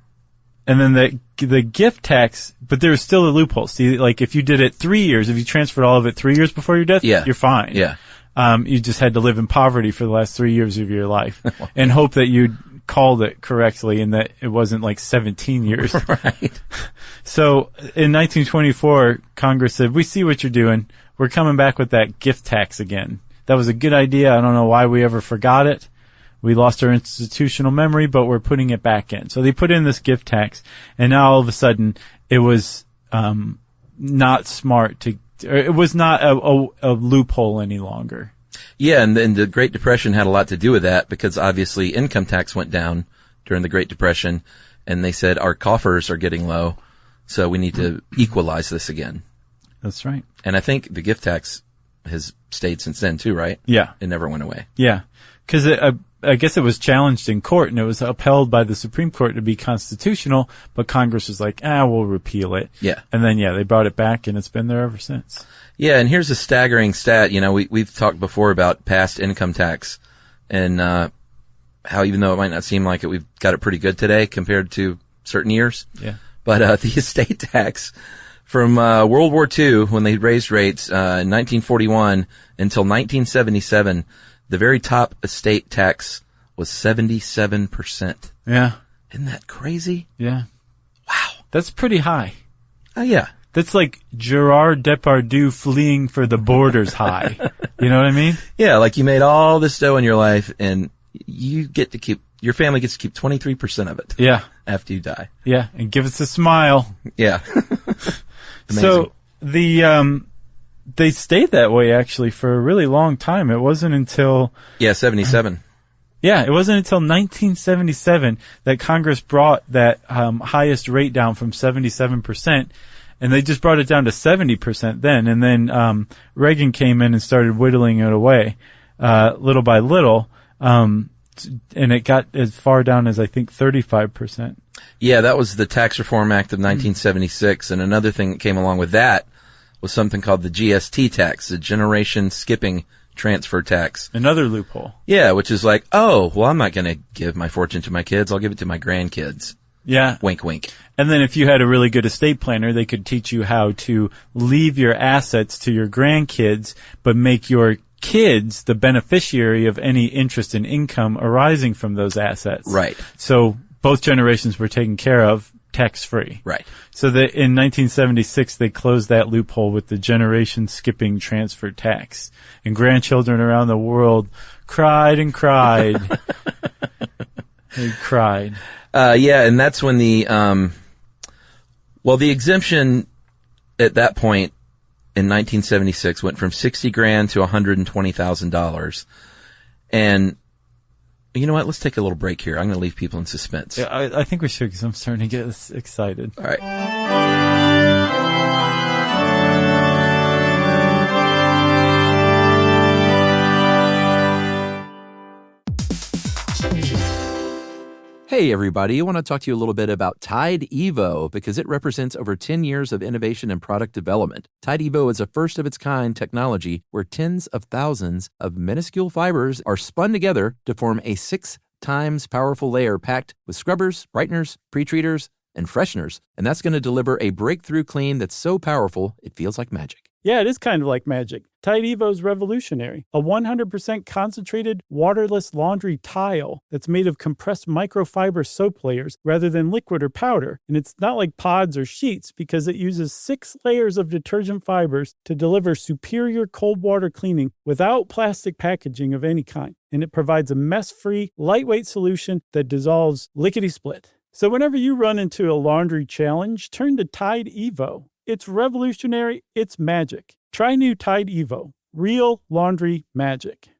S3: then that the gift tax, but there was still a loophole. See, like if you did it 3 years, if you transferred all of it 3 years before your death, you're fine.
S2: Yeah.
S3: You just had to live in poverty for the last 3 years of your life and hope that you'd called it correctly and that it wasn't like 17 years.
S2: Right.
S3: So in 1924, Congress said, we see what you're doing. We're coming back with that gift tax again. That was a good idea. I don't know why we ever forgot it. We lost our institutional memory, but we're putting it back in. So they put in this gift tax, and now all of a sudden it was not smart to. It was not a loophole any longer.
S2: Yeah, and the Great Depression had a lot to do with that because obviously income tax went down during the Great Depression, and they said our coffers are getting low, so we need to equalize this again.
S3: That's right.
S2: And I think the gift tax has stayed since then too, right?
S3: Yeah.
S2: It never went away.
S3: Yeah. Because I guess it was challenged in court, and it was upheld by the Supreme Court to be constitutional, but Congress was like, we'll repeal it.
S2: Yeah.
S3: And then, they brought it back, and it's been there ever since.
S2: Yeah, and here's a staggering stat. You know, we've talked before about past income tax and how even though it might not seem like it, we've got it pretty good today compared to certain years.
S3: Yeah.
S2: But the estate tax from World War II, when they raised rates in 1941 until 1977, the very top estate tax was 77%.
S3: Yeah.
S2: Isn't that crazy?
S3: Yeah.
S2: Wow.
S3: That's pretty high.
S2: Oh, yeah.
S3: That's like Gerard Depardieu fleeing for the borders high. You know what I mean?
S2: Yeah, like you made all this dough in your life and you get to keep, your family gets to keep 23% of it.
S3: Yeah.
S2: After you die.
S3: Yeah, and give us a smile.
S2: Yeah.
S3: So they stayed that way actually for a really long time. It wasn't until
S2: 77.
S3: Yeah, it wasn't until 1977 that Congress brought that highest rate down from 77%, and they just brought it down to 70% then. And then Reagan came in and started whittling it away little by little, and it got as far down as I think 35%.
S2: Yeah, that was the Tax Reform Act of 1976, and another thing that came along with that was something called the GST tax, the Generation Skipping Transfer Tax.
S3: Another loophole.
S2: Yeah, which is like, I'm not going to give my fortune to my kids. I'll give it to my grandkids.
S3: Yeah.
S2: Wink, wink.
S3: And then if you had a really good estate planner, they could teach you how to leave your assets to your grandkids, but make your kids the beneficiary of any interest and income arising from those assets.
S2: Right.
S3: So both generations were taken care of tax-free.
S2: Right.
S3: So that in 1976, they closed that loophole with the generation skipping transfer tax. And grandchildren around the world cried and cried. They cried.
S2: Yeah, and that's when the exemption at that point in 1976 went from $60,000 to $120,000. And you know what? Let's take a little break here. I'm going to leave people in suspense.
S3: Yeah, I think we should because I'm starting to get excited.
S2: All right. Hey everybody, I want to talk to you a little bit about Tide Evo because it represents over 10 years of innovation and product development. Tide Evo is a first-of-its-kind technology where tens of thousands of minuscule fibers are spun together to form a 6 times powerful layer packed with scrubbers, brighteners, pre-treaters, and fresheners. And that's going to deliver a breakthrough clean that's so powerful it feels like magic.
S3: Yeah, it is kind of like magic. Tide Evo is revolutionary. A 100% concentrated, waterless laundry tile that's made of compressed microfiber soap layers rather than liquid or powder. And it's not like pods or sheets because it uses 6 layers of detergent fibers to deliver superior cold water cleaning without plastic packaging of any kind. And it provides a mess-free, lightweight solution that dissolves lickety-split. So whenever you run into a laundry challenge, turn to Tide Evo. It's revolutionary. It's magic. Try new Tide Evo. Real laundry magic.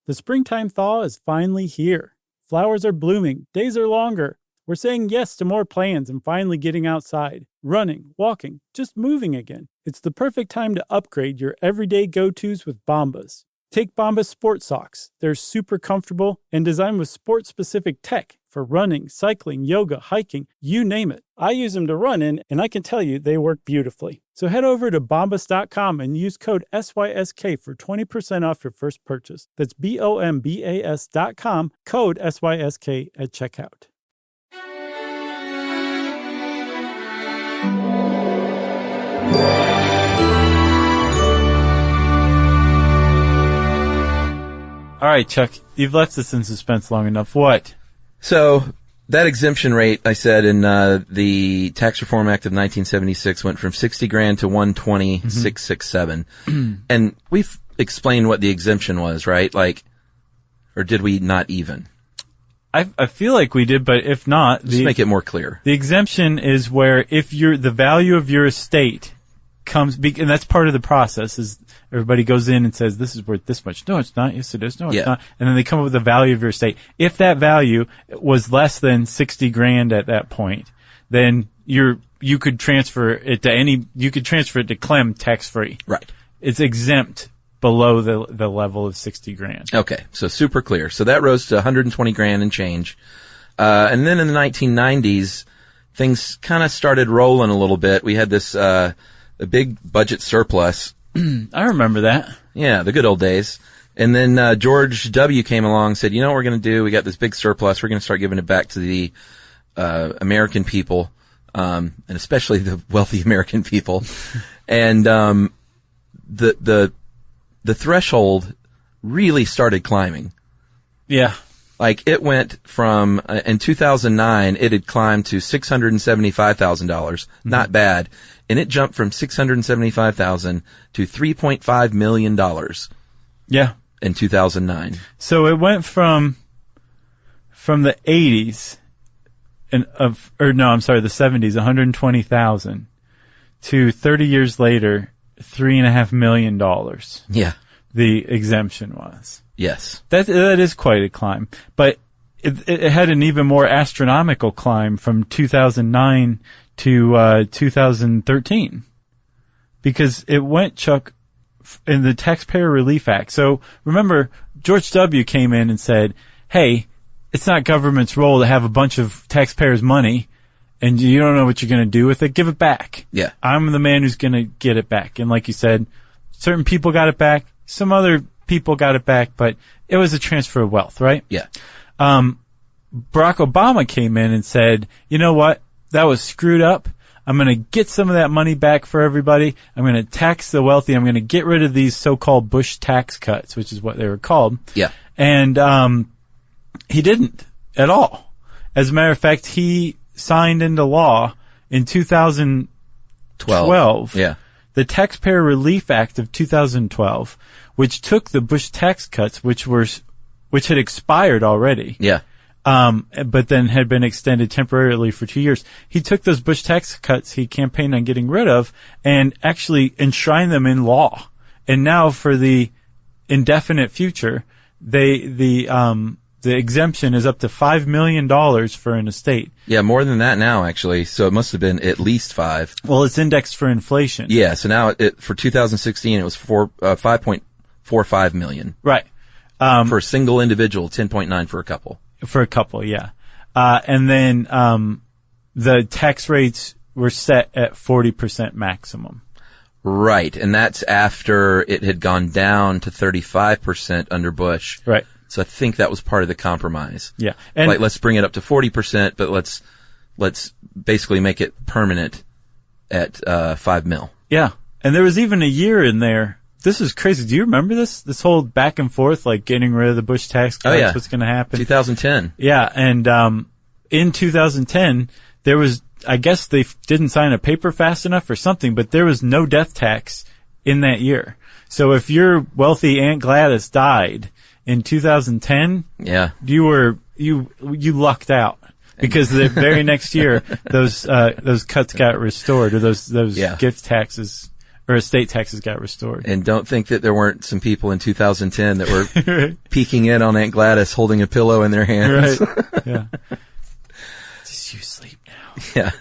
S3: The springtime thaw is finally here. Flowers are blooming. Days are longer. We're saying yes to more plans and finally getting outside. Running, walking, just moving again. It's the perfect time to upgrade your everyday go-tos with Bombas. Take Bombas Sport Socks. They're super comfortable and designed with sport-specific tech for running, cycling, yoga, hiking, you name it. I use them to run in, and I can tell you they work beautifully. So head over to bombas.com and use code SYSK for 20% off your first purchase. That's BOMBAS.com, code SYSK at checkout.
S6: All right, Chuck, you've left us in suspense long enough. What?
S2: So that exemption rate, I said, in the Tax Reform Act of 1976 went from 60 grand to 120,667. And we've explained what the exemption was, right? Like, or did we not even?
S6: I feel like we did, but if not,
S2: Just make it more clear.
S6: The exemption is where if the value of your estate comes, and that's part of the process, is everybody goes in and says, this is worth this much. No, it's not. Yes, it is. No, it's not. And then they come up with the value of your estate. If that value was less than 60 grand at that point, then you could transfer it to Clem tax free.
S2: Right.
S6: It's exempt below the level of 60 grand.
S2: Okay. So super clear. So that rose to 120 grand and change. And then in the 1990s, things kind of started rolling a little bit. We had this, a big budget surplus.
S6: I remember that.
S2: Yeah, the good old days. And then George W. came along and said, you know what we're going to do? We got this big surplus. We're going to start giving it back to the American people, and especially the wealthy American people. And the threshold really started climbing.
S6: Yeah.
S2: Like it went from in 2009, it had climbed to $675,000. Not bad. And it jumped from $675,000 to $3.5 million.
S6: Yeah.
S2: In 2009.
S6: So it went from the 80s the 70s, 120,000 to 30 years later, $3.5 million.
S2: Yeah.
S6: The exemption was.
S2: Yes.
S6: That is quite a climb. But it had an even more astronomical climb from 2009 to 2013. Because it went, Chuck, in the Taxpayer Relief Act. So remember, George W. came in and said, hey, it's not government's role to have a bunch of taxpayers' money and you don't know what you're going to do with it. Give it back.
S2: Yeah.
S6: I'm the man who's going to get it back. And like you said, certain people got it back. Some other people got it back, but it was a transfer of wealth, right?
S2: Yeah.
S6: Barack Obama came in and said, you know what? That was screwed up. I'm going to get some of that money back for everybody. I'm going to tax the wealthy. I'm going to get rid of these so-called Bush tax cuts, which is what they were called.
S2: Yeah.
S6: And he didn't at all. As a matter of fact, he signed into law in 2012
S2: Yeah.
S6: the Taxpayer Relief Act of 2012, which took the Bush tax cuts, which had expired already.
S2: Yeah.
S6: But then had been extended temporarily for 2 years. He took those Bush tax cuts he campaigned on getting rid of and actually enshrined them in law. And now for the indefinite future, the exemption is up to $5 million for an estate.
S2: Yeah, more than that now, actually. So it must have been at least 5.
S6: Well, it's indexed for inflation.
S2: Yeah, so now for 2016, it was 5.45 million.
S6: Right.
S2: For a single individual, 10.9 for a couple.
S6: For a couple, yeah. And then the tax rates were set at 40% maximum.
S2: Right, and that's after it had gone down to 35% under Bush.
S6: Right.
S2: So I think that was part of the compromise.
S6: Yeah. And
S2: like, let's bring it up to 40%, but let's basically make it permanent at 5 mil.
S6: yeah. And there was even a year in there. This is crazy. Do you remember this? This whole back and forth, like getting rid of the Bush tax cuts, what's going to happen?
S2: 2010.
S6: Yeah. And in 2010, there was, I guess they didn't sign a paper fast enough or something, but there was no death tax in that year. So if your wealthy Aunt Gladys died in 2010,
S2: yeah,
S6: you lucked out. Because the very next year, those cuts got restored, or those gift taxes or estate taxes got restored.
S2: And don't think that there weren't some people in 2010 that were peeking in on Aunt Gladys holding a pillow in their hands.
S6: Right. Yeah. Just you sleep now.
S2: Yeah.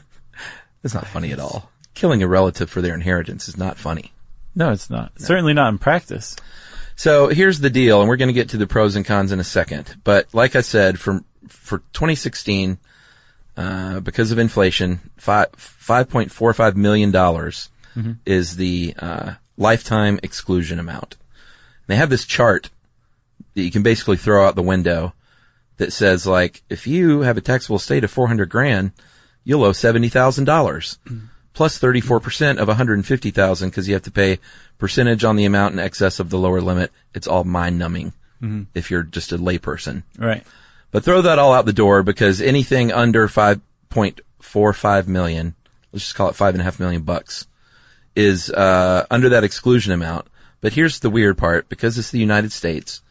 S2: That's not funny at all. Killing a relative for their inheritance is not funny.
S6: No, it's not. No. Certainly not in practice.
S2: So here's the deal, and we're going to get to the pros and cons in a second. But like I said, from for 2016, because of inflation, $5.45 million is the lifetime exclusion amount. They have this chart that you can basically throw out the window that says, like, if you have a taxable estate of $400,000, you'll owe $70,000 plus 34% of $150,000 because you have to pay percentage on the amount in excess of the lower limit. It's all mind numbing if you're just a layperson.
S6: Right.
S2: But throw that all out the door, because anything under 5.45 million, let's just call it $5.5 million bucks, is under that exclusion amount. But here's the weird part, because it's the United States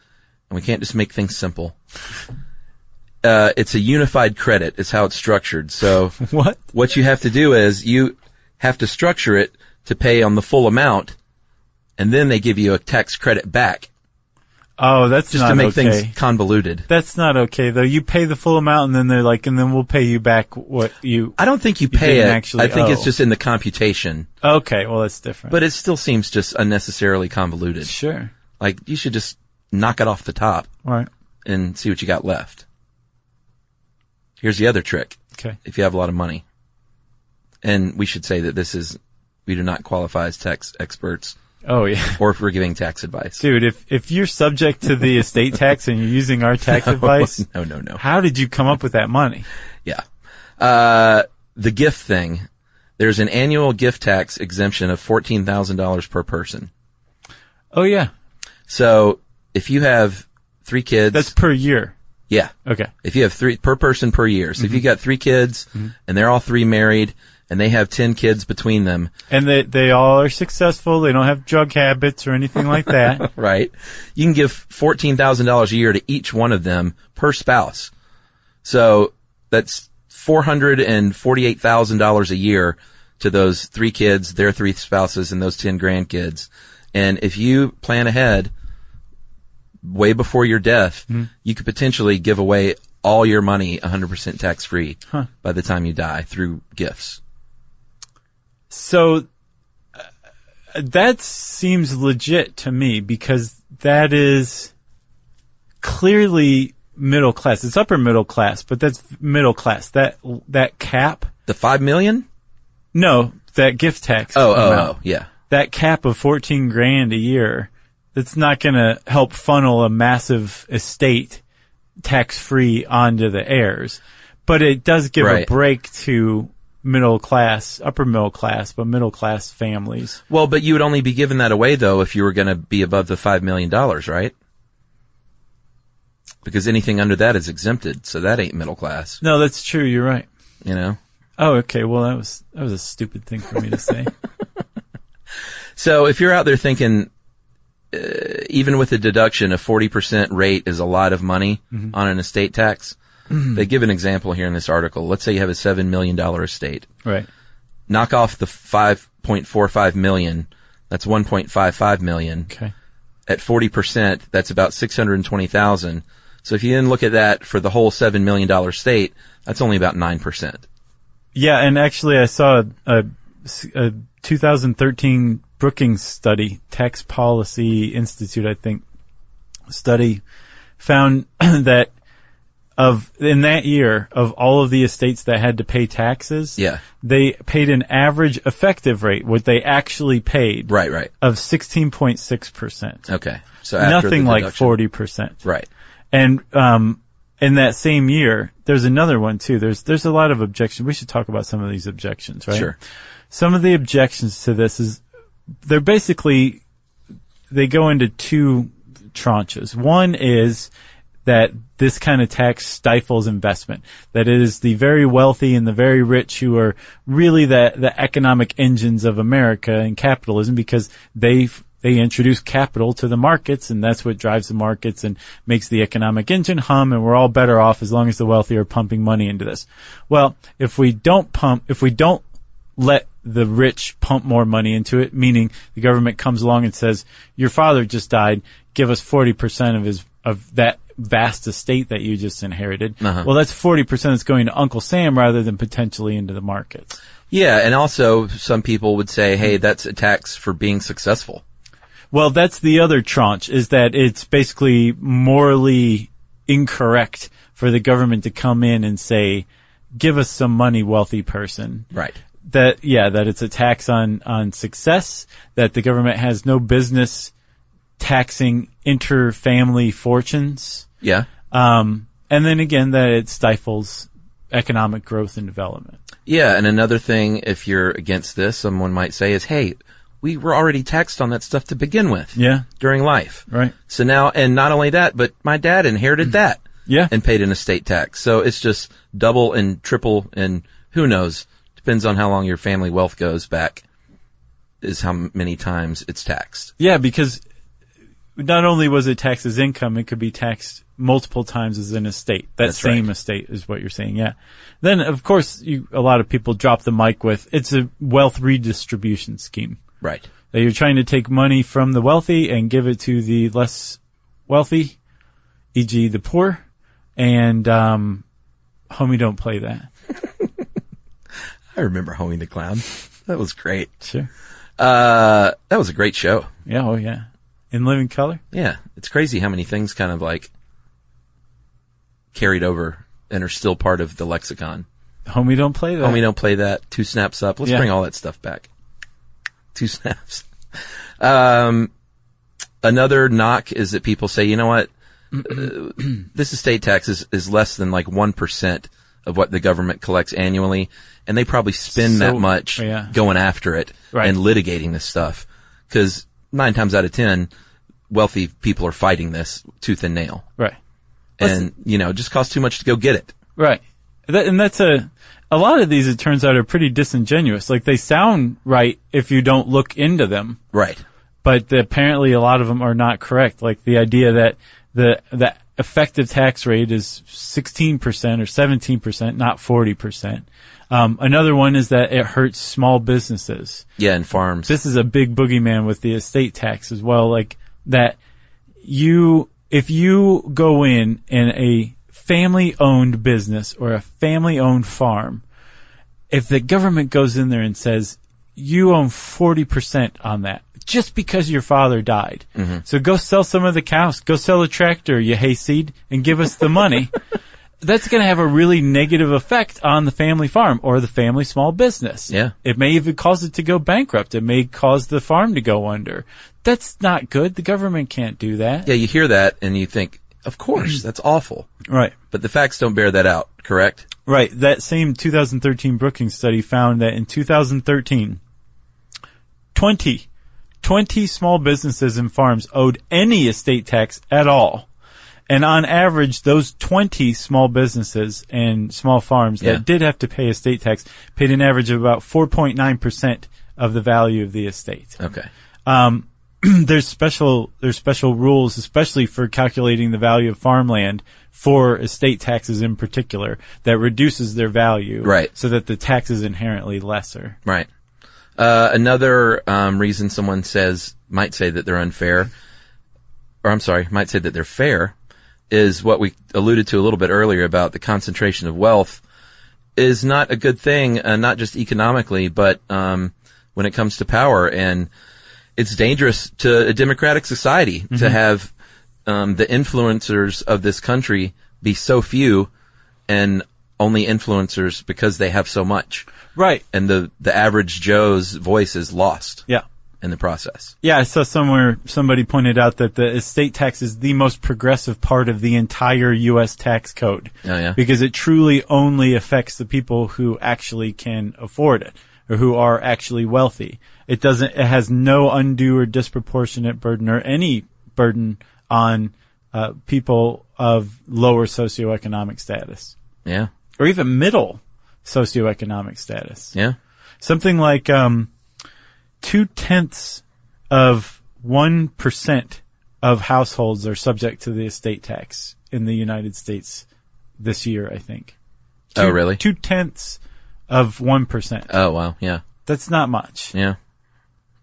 S2: and we can't just make things simple. It's a unified credit is how it's structured. So what you have to do is you have to structure it to pay on the full amount, and then they give you a tax credit back.
S6: Oh, that's
S2: just
S6: not
S2: to make
S6: okay.
S2: things convoluted.
S6: That's not okay, though. You pay the full amount, and then they're like, and then we'll pay you back what you.
S2: I don't think you pay it.
S6: Actually
S2: I think
S6: owe.
S2: it's just in the computation.
S6: Okay, well, that's different.
S2: But it still seems just unnecessarily convoluted.
S6: Sure.
S2: Like, you should just knock it off the top.
S6: All right.
S2: And see what you got left. Here's the other trick.
S6: Okay.
S2: If you have a lot of money. And we should say that we do not qualify as tax experts.
S6: Oh, yeah.
S2: Or if we're giving tax advice.
S6: Dude, if you're subject to the estate tax and you're using our tax advice.
S2: No.
S6: How did you come up with that money?
S2: Yeah. The gift thing. There's an annual gift tax exemption of $14,000 per person.
S6: Oh, yeah.
S2: So if you have 3 kids.
S6: That's per year.
S2: Yeah.
S6: Okay.
S2: If you have 3 per person per year. So if you got 3 kids and they're all 3 married and they have 10 kids between them.
S6: And they all are successful. They don't have drug habits or anything like that.
S2: Right. You can give $14,000 a year to each one of them per spouse. So that's $448,000 a year to those 3 kids, their 3 spouses, and those 10 grandkids. And if you plan ahead way before your death, you could potentially give away all your money 100% tax free by the time you die through gifts.
S6: So that seems legit to me, because that is clearly middle class. It's upper middle class, but that's middle class. That cap.
S2: The $5 million?
S6: No, that gift tax.
S2: Oh, yeah.
S6: That cap of $14,000 a year. That's not going to help funnel a massive estate tax-free onto the heirs. But it does give a break to middle class, upper middle class, but middle class families.
S2: Well, but you would only be giving that away, though, if you were going to be above the $5 million, right? Because anything under that is exempted, so that ain't middle class.
S6: No, that's true. You're right.
S2: You know?
S6: Oh, okay. Well, that was a stupid thing for me to say.
S2: So if you're out there thinking, even with a deduction, a 40% rate is a lot of money on an estate tax. They give an example here in this article. Let's say you have a $7 million estate.
S6: Right.
S2: Knock off the $5.45 million. That's $1.55 million.
S6: Okay.
S2: At 40%, that's about $620,000. So if you then look at that for the whole $7 million estate, that's only about 9%.
S6: Yeah, and actually I saw a 2013 Brookings study, Tax Policy Institute, I think, study found that in that year, of all of the estates that had to pay taxes, they paid an average effective rate, what they actually paid, of 16.6%.
S2: Okay. So after
S6: nothing like 40%.
S2: Right.
S6: And in that same year, there's another one too. There's a lot of objections. We should talk about some of these objections, right?
S2: Sure.
S6: Some of the objections to this is they go into 2 tranches. One is that this kind of tax stifles investment, that it is the very wealthy and the very rich who are really the economic engines of America and capitalism, because they introduce capital to the markets, and that's what drives the markets and makes the economic engine hum, and we're all better off as long as the wealthy are pumping money into this. Well, if we don't let the rich pump more money into it, meaning the government comes along and says, your father just died, give us 40% of that vast estate that you just inherited. Well, that's 40% that's going to Uncle Sam rather than potentially into the markets.
S2: Yeah, and also some people would say, hey, that's a tax for being successful.
S6: Well, that's the other tranche, is that it's basically morally incorrect for the government to come in and say, give us some money, wealthy person.
S2: Right.
S6: That it's a tax on success, that the government has no business taxing inter-family fortunes.
S2: Yeah.
S6: And then again, that it stifles economic growth and development.
S2: Yeah, and another thing, if you're against this, someone might say is, hey, we were already taxed on that stuff to begin with.
S6: Yeah.
S2: During life.
S6: Right.
S2: So now, and not only that, but my dad inherited that.
S6: Yeah.
S2: And paid an estate tax. So it's just double and triple and who knows, depends on how long your family wealth goes back, is how many times it's taxed.
S6: Yeah, because not only was it taxed as income, it could be taxed multiple times as an estate. That's same right. Estate is what you're saying, yeah. Then, of course, a lot of people drop the mic with, it's a wealth redistribution scheme.
S2: Right.
S6: That you're trying to take money from the wealthy and give it to the less wealthy, e.g. the poor, and homie, don't play that.
S2: I remember Homie the Clown. That was great.
S6: Sure.
S2: That was a great show.
S6: Yeah, oh yeah. In living color?
S2: Yeah. It's crazy how many things kind of like carried over and are still part of the lexicon.
S6: Homie, don't play that.
S2: Homie, don't play that. 2 snaps up. Let's
S6: Yeah.
S2: bring all that stuff back. 2 snaps. Another knock is that people say, you know what? This estate tax is less than like 1% of what the government collects annually. And they probably spend that much going after it and litigating this stuff. Because 9 times out of 10, wealthy people are fighting this tooth and nail.
S6: Right.
S2: And, it just costs too much to go get it.
S6: Right. And that's a lot of these, it turns out, are pretty disingenuous. Like, they sound right if you don't look into them.
S2: Right.
S6: But apparently a lot of them are not correct. Like the idea that the effective tax rate is 16% or 17%, not 40%. Another one is that it hurts small businesses.
S2: Yeah, and farms.
S6: This is a big boogeyman with the estate tax as well. Like that if you go in a family-owned business or a family-owned farm, if the government goes in there and says, you own 40% on that, just because your father died. Mm-hmm. So go sell some of the cows, go sell a tractor, you hayseed, and give us the money. That's going to have a really negative effect on the family farm or the family small business.
S2: Yeah.
S6: It may even cause it to go bankrupt. It may cause the farm to go under. That's not good. The government can't do that.
S2: Yeah, you hear that and you think, of course, that's awful.
S6: Right.
S2: But the facts don't bear that out, correct?
S6: Right. That same 2013 Brookings study found that in 2013, 20 small businesses and farms owed any estate tax at all. And on average, those 20 small businesses and small farms that did have to pay estate tax paid an average of about 4.9% of the value of the estate.
S2: Okay.
S6: There's special rules, especially for calculating the value of farmland for estate taxes in particular, that reduces their value.
S2: Right.
S6: So that the tax is inherently lesser.
S2: Right. Another reason someone might say that they're unfair, might say that they're fair, is what we alluded to a little bit earlier about the concentration of wealth is not a good thing, not just economically, but when it comes to power. And it's dangerous to a democratic society to have the influencers of this country be so few and only influencers because they have so much.
S6: Right.
S2: And the average Joe's voice is lost.
S6: Yeah.
S2: In the process.
S6: Yeah, I saw somewhere somebody pointed out that the estate tax is the most progressive part of the entire U.S. tax code.
S2: Oh, yeah.
S6: Because it truly only affects the people who actually can afford it or who are actually wealthy. It has no undue or disproportionate burden or any burden on people of lower socioeconomic status.
S2: Yeah.
S6: Or even middle socioeconomic status.
S2: Yeah.
S6: Something like 0.2% of 1% of households are subject to the estate tax in the United States this year, I think.
S2: Oh, really?
S6: 0.2% of 1%.
S2: Oh, wow. Yeah.
S6: That's not much.
S2: Yeah.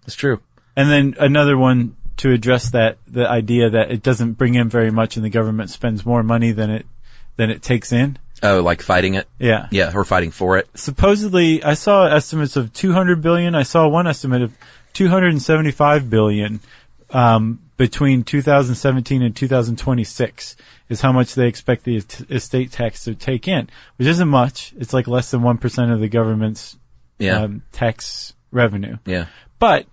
S2: That's true.
S6: And then another one to address the idea that it doesn't bring in very much and the government spends more money than it takes in.
S2: Oh, like fighting it?
S6: Yeah.
S2: Yeah, or fighting for it.
S6: Supposedly, I saw estimates of $200 billion. I saw one estimate of $275 billion between 2017 and 2026 is how much they expect the estate tax to take in, which isn't much. It's like less than 1% of the government's tax revenue.
S2: Yeah.
S6: But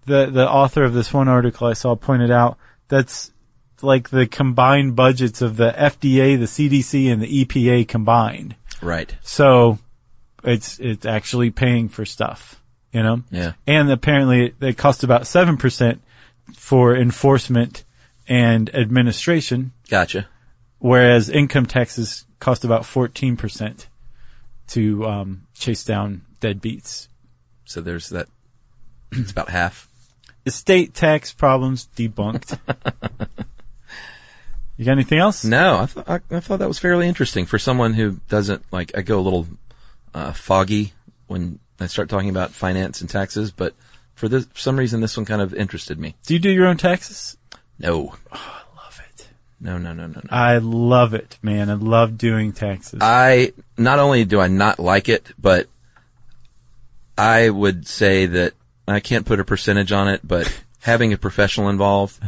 S6: the author of this one article I saw pointed out that's like the combined budgets of the FDA, the CDC, and the EPA combined.
S2: Right.
S6: So it's actually paying for stuff, you know?
S2: Yeah.
S6: And apparently it costs about 7% for enforcement and administration.
S2: Gotcha.
S6: Whereas income taxes cost about 14% to chase down deadbeats.
S2: So there's that. It's about half.
S6: Estate tax problems debunked. You got anything else?
S2: No, I thought that was fairly interesting for someone who doesn't like. I go a little foggy when I start talking about finance and taxes, but for some reason, this one kind of interested me.
S6: Do you do your own taxes?
S2: No.
S6: Oh, I love it.
S2: No.
S6: I love it, man. I love doing taxes.
S2: Not only do I not like it, but I would say that I can't put a percentage on it, but having a professional involved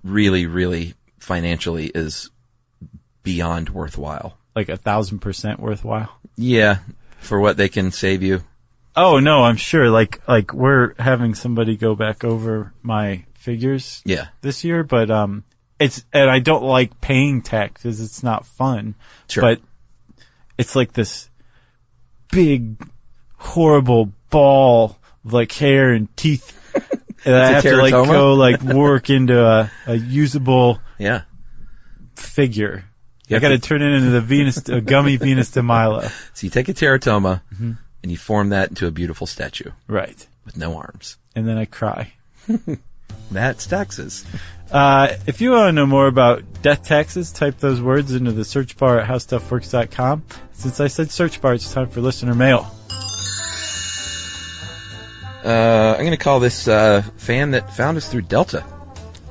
S2: really, really financially is beyond worthwhile.
S6: Like 1,000% worthwhile?
S2: Yeah, for what they can save you.
S6: Oh, no, I'm sure. Like we're having somebody go back over my figures this year, but and I don't like paying taxes. It's not fun.
S2: Sure.
S6: But it's like this big, horrible ball of like hair and teeth. And I have to like go like work into a usable figure. I got to turn it into a gummy Venus de Milo.
S2: So you take a teratoma and you form that into a beautiful statue.
S6: Right.
S2: With no arms.
S6: And then I cry.
S2: That's taxes.
S6: If you want to know more about death taxes, type those words into the search bar at howstuffworks.com. Since I said search bar, it's time for listener mail.
S2: I'm going to call this fan that found us through Delta.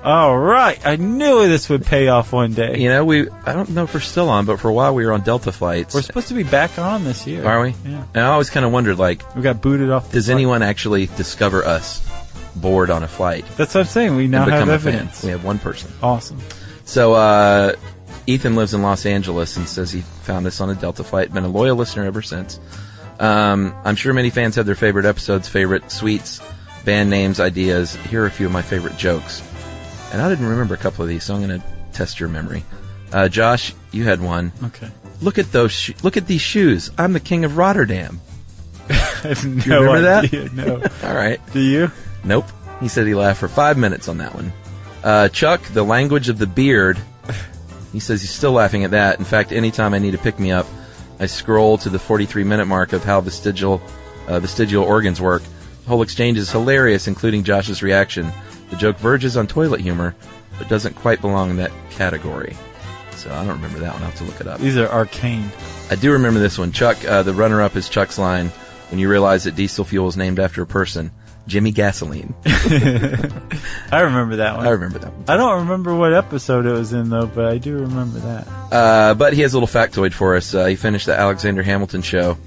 S6: All right. I knew this would pay off one day.
S2: You know, I don't know if we're still on, but for a while we were on Delta flights.
S6: We're supposed to be back on this year.
S2: Are we?
S6: Yeah.
S2: And I always kind of wondered, like...
S6: We got booted off the
S2: Does
S6: flight.
S2: anyone actually discover us bored on a flight?
S6: That's what I'm saying. We now have evidence.
S2: We have one person.
S6: Awesome.
S2: So, Ethan lives in Los Angeles and says he found us on a Delta flight. Been a loyal listener ever since. I'm sure many fans have their favorite episodes, favorite suites, band names, ideas. Here are a few of my favorite jokes. And I didn't remember a couple of these, so I'm going to test your memory. Josh, you had one.
S6: Okay.
S2: Look at these shoes. I'm the king of Rotterdam.
S6: I have no
S2: Do you remember
S6: idea.
S2: that?
S6: No.
S2: All right.
S6: Do you?
S2: Nope. He said he laughed for 5 minutes on that one. Chuck, the language of the beard. He says he's still laughing at that. In fact, anytime I need to pick me up, I scroll to the 43-minute mark of how vestigial organs work. The whole exchange is hilarious, including Josh's reaction. The joke verges on toilet humor, but doesn't quite belong in that category. So I don't remember that one. I'll have to look it up.
S6: These are arcane.
S2: I do remember this one. Chuck, the runner-up is Chuck's line when you realize that diesel fuel is named after a person. Jimmy Gasoline.
S6: I remember that one.
S2: I remember that one.
S6: I don't remember what episode it was in, though, but I do remember that.
S2: But he has a little factoid for us. He finished the Alexander Hamilton show,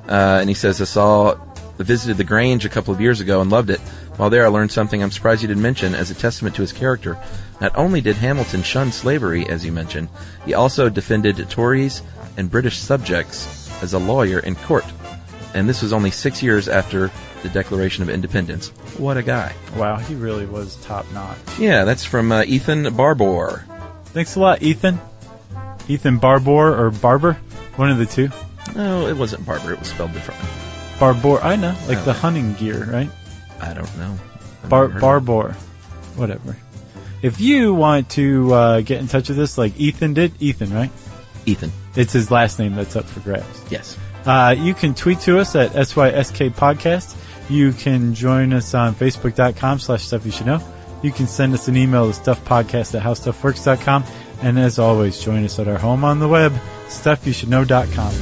S2: and he says, I visited the Grange a couple of years ago and loved it. While there, I learned something I'm surprised you didn't mention as a testament to his character. Not only did Hamilton shun slavery, as you mentioned, he also defended Tories and British subjects as a lawyer in court. And this was only 6 years after the Declaration of Independence. What a guy.
S6: Wow, he really was top-notch.
S2: Yeah, that's from Ethan Barbour.
S6: Thanks a lot, Ethan. Ethan Barbour or Barber? One of the two.
S2: No, it wasn't Barber. It was spelled differently.
S6: Barbour. I know. Like the hunting gear, right?
S2: I don't know.
S6: Barbour. Whatever. If you want to get in touch with us like Ethan did, Ethan, right?
S2: Ethan.
S6: It's his last name that's up for grabs.
S2: Yes.
S6: You can tweet to us at SYSK Podcast. You can join us on Facebook.com/Stuff You Should Know. You can send us an email to stuffpodcast@howstuffworks.com. And as always, join us at our home on the web, stuffyoushouldknow.com.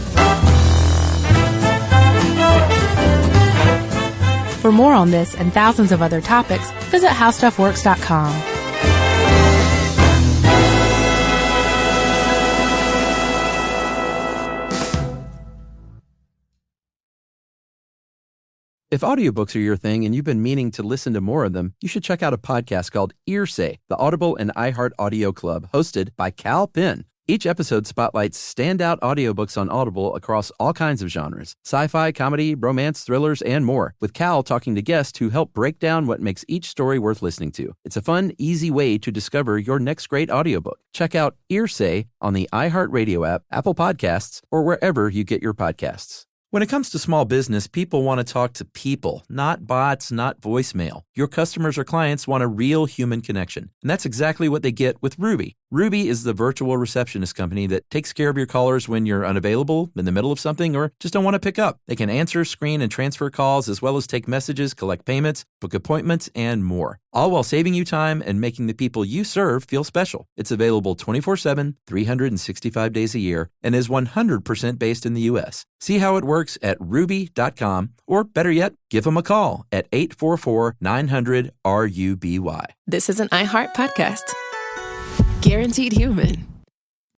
S4: For more on this and thousands of other topics, visit howstuffworks.com.
S2: If audiobooks are your thing and you've been meaning to listen to more of them, you should check out a podcast called Earsay, the Audible and iHeart Audio Club, hosted by Cal Penn. Each episode spotlights standout audiobooks on Audible across all kinds of genres: sci-fi, comedy, romance, thrillers, and more, with Cal talking to guests who help break down what makes each story worth listening to. It's a fun, easy way to discover your next great audiobook. Check out Earsay on the iHeartRadio app, Apple Podcasts, or wherever you get your podcasts. When it comes to small business, people want to talk to people, not bots, not voicemail. Your customers or clients want a real human connection, and that's exactly what they get with Ruby. Ruby is the virtual receptionist company that takes care of your callers when you're unavailable, in the middle of something, or just don't want to pick up. They can answer, screen, and transfer calls, as well as take messages, collect payments, book appointments, and more, all while saving you time and making the people you serve feel special. It's available 24/7, 365 days a year, and is 100% based in the U.S. See how it works at ruby.com, or better yet, give them a call at 844-900-RUBY.
S1: This is an iHeart podcast. Guaranteed human.